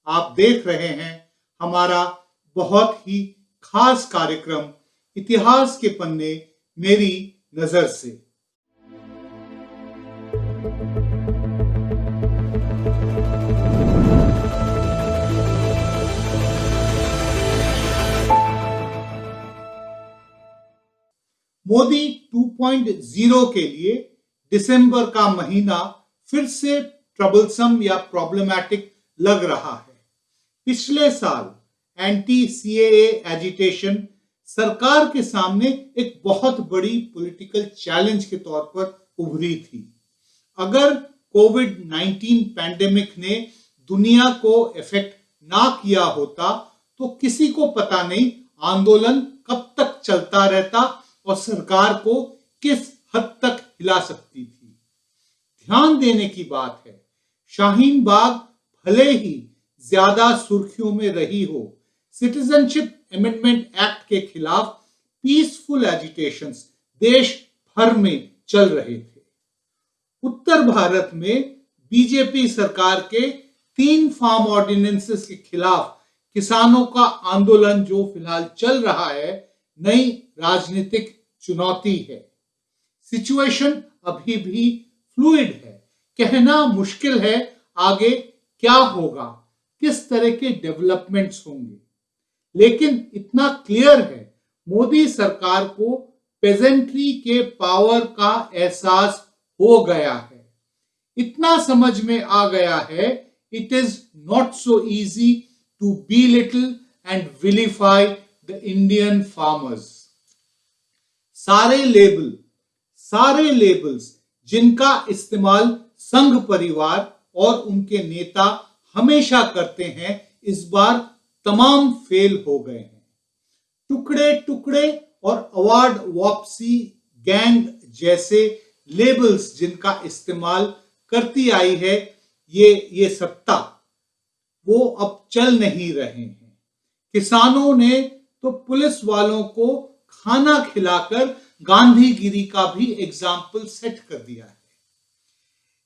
आप देख रहे हैं हमारा बहुत ही खास कार्यक्रम इतिहास के पन्ने मेरी नजर से। मोदी 2.0 के लिए दिसंबर का महीना फिर से ट्रबलसम या प्रॉब्लमैटिक लग रहा है। पिछले साल एंटी सीएए एजिटेशन सरकार के सामने एक बहुत बड़ी पॉलिटिकल चैलेंज के तौर पर उभरी थी। अगर कोविड-19 पैंडेमिक ने दुनिया को इफेक्ट ना किया होता तो किसी को पता नहीं आंदोलन कब तक चलता रहता और सरकार को किस हद तक हिला सकती थी। ध्यान देने की बात है, शाहीन बाग भले ही ज्यादा सुर्खियों में रही हो, सिटीजनशिप अमेंडमेंट एक्ट के खिलाफ पीसफुल एजिटेशंस देश भर में चल रहे थे। उत्तर भारत में बीजेपी सरकार के 3 फार्म ऑर्डिनेंसेस के खिलाफ किसानों का आंदोलन जो फिलहाल चल रहा है, नई राजनीतिक चुनौती है। सिचुएशन अभी भी फ्लूइड है, कहना मुश्किल है आगे क्या होगा, किस तरह के डेवलपमेंट्स होंगे। लेकिन इतना क्लियर है, मोदी सरकार को पेजेंट्री के पावर का एहसास हो गया है। इतना समझ में आ गया है, it is not so easy to belittle and vilify the Indian farmers. सारे लेबल्स जिनका इस्तेमाल संघ परिवार और उनके नेता हमेशा करते हैं, इस बार तमाम फेल हो गए हैं। टुकड़े टुकड़े और अवार्ड वापसी गैंग जैसे लेबल्स जिनका इस्तेमाल करती आई है ये सत्ता, वो अब चल नहीं रहे हैं। किसानों ने तो पुलिस वालों को खाना खिलाकर गांधीगिरी का भी एग्जाम्पल सेट कर दिया है।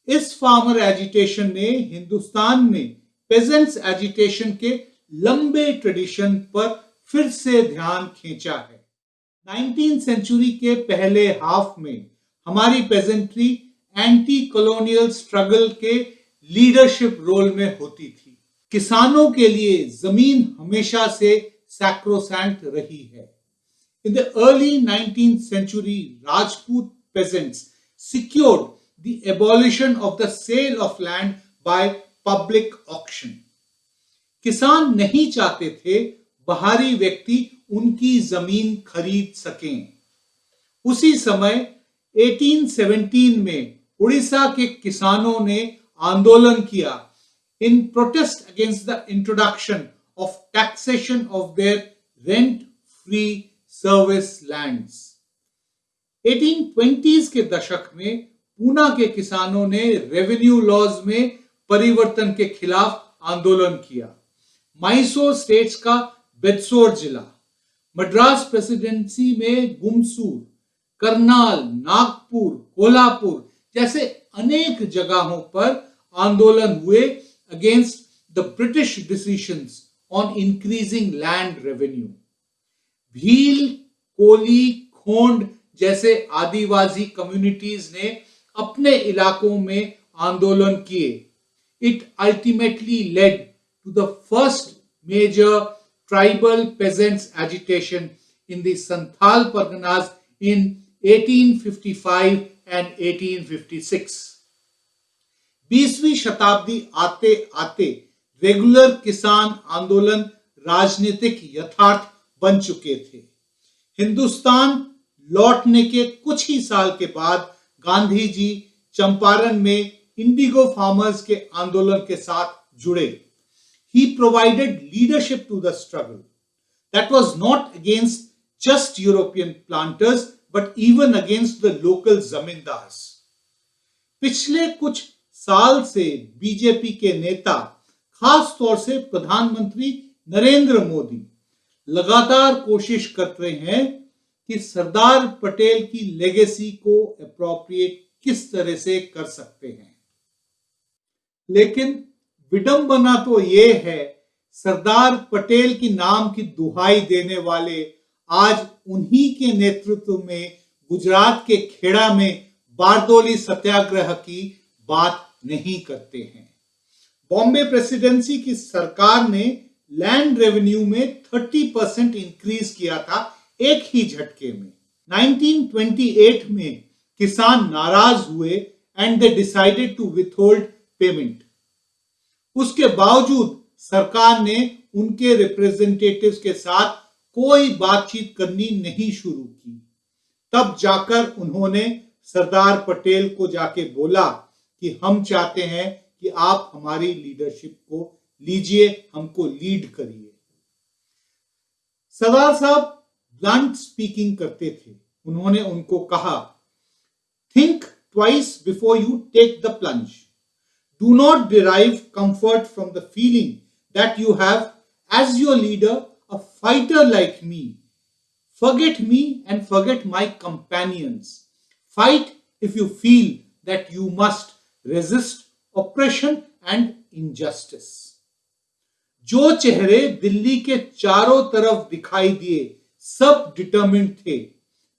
इस फार्मर एजिटेशन ने हिंदुस्तान में पेजेंट्स एजिटेशन के लंबे ट्रेडिशन पर फिर से ध्यान खींचा है। 19th सेंचुरी के पहले हाफ में हमारी पेजेंट्री एंटी कॉलोनियल स्ट्रगल के लीडरशिप रोल में होती थी। किसानों के लिए जमीन हमेशा से सैक्रोसैंक्ट रही है। In the early 19th century, Rajput peasants secured the abolition of the sale of land by public auction. किसान नहीं चाहते थे बाहरी व्यक्ति उनकी जमीन खरीद सकें। उसी समय 1817 में उड़ीसा के किसानों ने आंदोलन किया in protest against the introduction of taxation of their rent-free service lands. 1820s के दशक में पूना के किसानों ने रेवेन्यू लॉज में परिवर्तन के खिलाफ आंदोलन किया। मैसूर स्टेट्स का बेतसोर जिला, मद्रास प्रेसिडेंसी में गुमसूर, करनाल, नागपुर, कोल्हापुर जैसे अनेक जगहों पर आंदोलन हुए against the British decisions on increasing land revenue. Bhil, Koli, Khond जैसे आदिवासी कम्युनिटीज ने अपने इलाकों में आंदोलन किए। It ultimately led to the first major tribal peasants agitation in the Santhal Parganas in 1855 and 1856। 20वीं शताब्दी आते आते रेगुलर किसान आंदोलन राजनीतिक यथार्थ बन चुके थे। हिंदुस्तान लौटने के कुछ ही साल के बाद गांधी जी चंपारण में इंडिगो फार्मर्स के आंदोलन के साथ जुड़े। He provided leadership to the struggle that was not against just European planters but even against the local zamindars. पिछले कुछ साल से बीजेपी के नेता, खास तौर से प्रधानमंत्री नरेंद्र मोदी लगातार कोशिश कर रहे हैं कि सरदार पटेल की लेगेसी को अप्रोप्रिएट किस तरह से कर सकते हैं। लेकिन विडंबना तो ये है, सरदार पटेल की नाम की दुहाई देने वाले आज उन्हीं के नेतृत्व में गुजरात के खेड़ा में बारदोली सत्याग्रह की बात नहीं करते हैं। बॉम्बे प्रेसिडेंसी की सरकार ने लैंड रेवेन्यू में 30% इंक्रीज किया था एक ही झटके में। 1928 में किसान नाराज हुए and they decided to withhold payment. उसके बावजूद सरकार ने उनके रिप्रेजेंटेटिव्स के साथ कोई बातचीत करनी नहीं शुरू की। तब जाकर उन्होंने सरदार पटेल को जाके बोला कि हम चाहते हैं कि आप हमारी लीडरशिप को लीजिए, हमको लीड करिए। सरदार साहब ब्लंट स्पीकिंग करते थे। उन्होंने उनको कहा, think twice before you take the plunge. Do not derive comfort from the feeling that you have, as your leader, a fighter like me. Forget me and forget my companions. Fight if you feel that you must resist oppression and injustice. जो चेहरे दिल्ली के चारों तरफ दिखाई दिए, सब determined थे,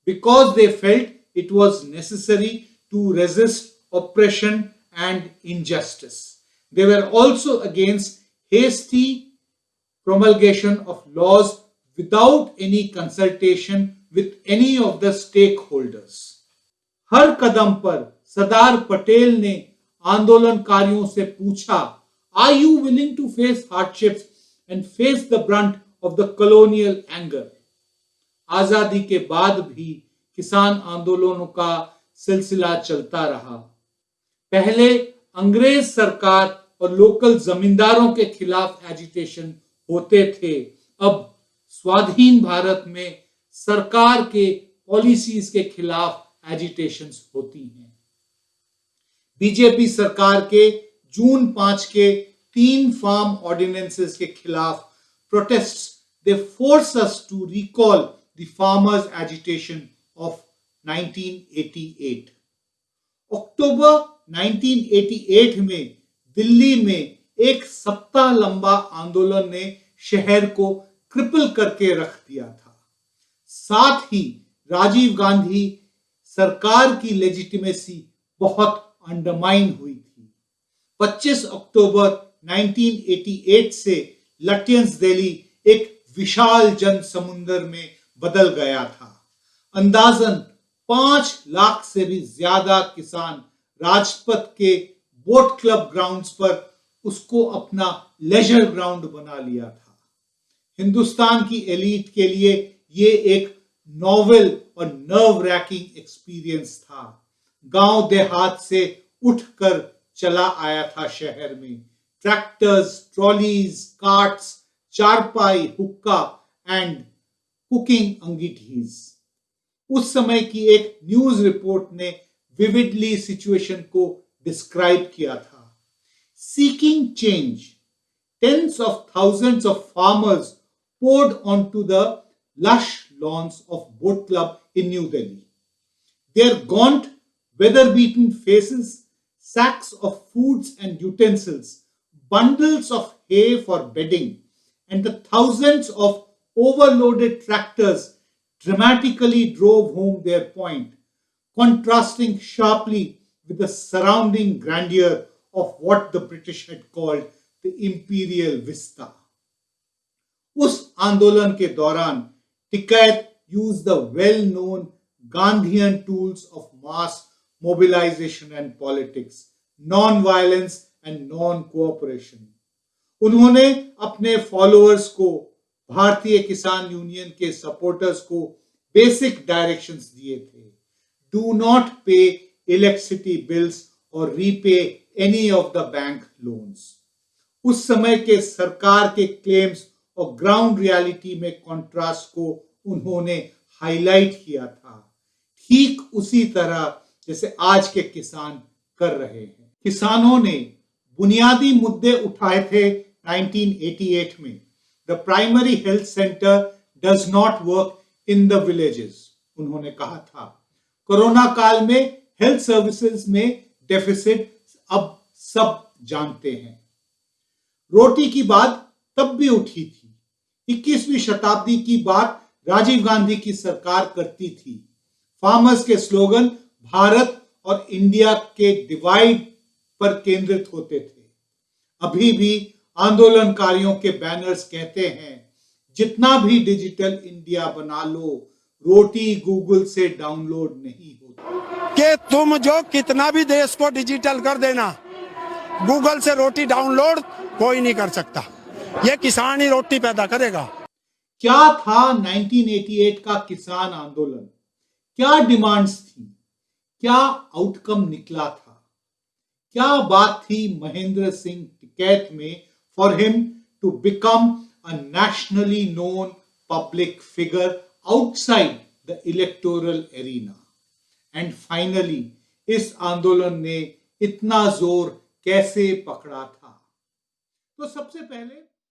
because they felt it was necessary to resist oppression and injustice. They were also against hasty promulgation of laws without any consultation with any of the stakeholders. हर कदम पर सरदार पटेल ने आंदोलनकारियों से पूछा, Are you willing to face hardships and face the brunt of the colonial anger? आजादी के बाद भी किसान आंदोलनों का सिलसिला चलता रहा। पहले अंग्रेज सरकार और लोकल जमींदारों के खिलाफ एजिटेशन होते थे, अब स्वाधीन भारत में सरकार के पॉलिसीज के खिलाफ एजिटेशंस होती हैं। बीजेपी सरकार के जून 5 के 3 फार्म ऑर्डिनेंसेस के खिलाफ protests they force us to recall the farmers agitation of 1988। अक्टूबर 1988 में दिल्ली में एक सप्ताह लंबा आंदोलन ने शहर को क्रिपल करके रख दिया था। साथ ही राजीव गांधी सरकार की लेजिटिमेसी बहुत अंडरमाइन हुई थी। 25 अक्टूबर 1988 से लटियंस दिल्ली एक विशाल जन समुद्र में बदल गया था। अंदाजन 5 लाख से भी ज्यादा किसान राजपथ के बोट क्लब ग्राउंड्स पर उसको अपना लेजर ग्राउंड बना लिया था। हिंदुस्तान की एलीट के लिए ये एक नॉवेल और नर्व रैकिंग एक्सपीरियंस था। गांव देहात से उठकर चला आया था शहर में। ट्रैक्टर्स, ट्रॉलीज, कार्ट्स, चारपाई, हुक्का एंड कुकिंग अंगीठीज। उस समय की एक न्यूज रिपोर्ट ने विविडली सिचुएशन को डिस्क्राइब किया था। Seeking change, tens of thousands of farmers poured onto the lush lawns of Boat Club in New Delhi. Their gaunt, weather-beaten faces, sacks of foods and utensils, bundles of hay for bedding, and the thousands of overloaded tractors dramatically drove home their point, contrasting sharply with the surrounding grandeur of what the British had called the imperial vista. उस आंदोलन के दौरान Tikait used the well-known Gandhian tools of mass mobilization and politics, non-violence and non-cooperation. उन्होंने अपने followers को, भारतीय किसान union के सपोर्टर्स को बेसिक डायरेक्शंस दिए थे। Do not pay electricity bills or repay any of the bank loans. उस समय के सरकार के क्लेम्स और ग्राउंड रियलिटी में कंट्रास्ट को उन्होंने हाईलाइट किया था, ठीक उसी तरह जैसे आज के किसान कर रहे हैं। किसानों ने बुनियादी मुद्दे उठाए थे 1988 में। The primary health centre does not work in the villages, उन्होंने कहा था। कोरोना काल में हेल्थ सर्विसेज में डेफिसिट अब सब जानते हैं। रोटी की बात तब भी उठी थी। 21वीं शताब्दी की बात राजीव गांधी की सरकार करती थी। फार्मर्स के स्लोगन भारत और इंडिया के डिवाइड पर केंद्रित होते थे। अभी भी आंदोलनकारियों के बैनर्स कहते हैं, जितना भी डिजिटल इंडिया बना लो, रोटी गूगल से डाउनलोड नहीं होती। कि तुम जो कितना भी देश को डिजिटल कर देना, गूगल से रोटी डाउनलोड कोई नहीं कर सकता। ये किसान ही रोटी पैदा करेगा। क्या था 1988 का किसान आंदोलन? क्या डिमांड्स थी? क्या आउटकम निकला था? क्या बात थी महेंद्र सिंह टिकैत में for him to become a nationally known public figure outside the electoral arena? And finally इस आंदोलन ने इतना जोर कैसे पकड़ा था? तो सबसे पहले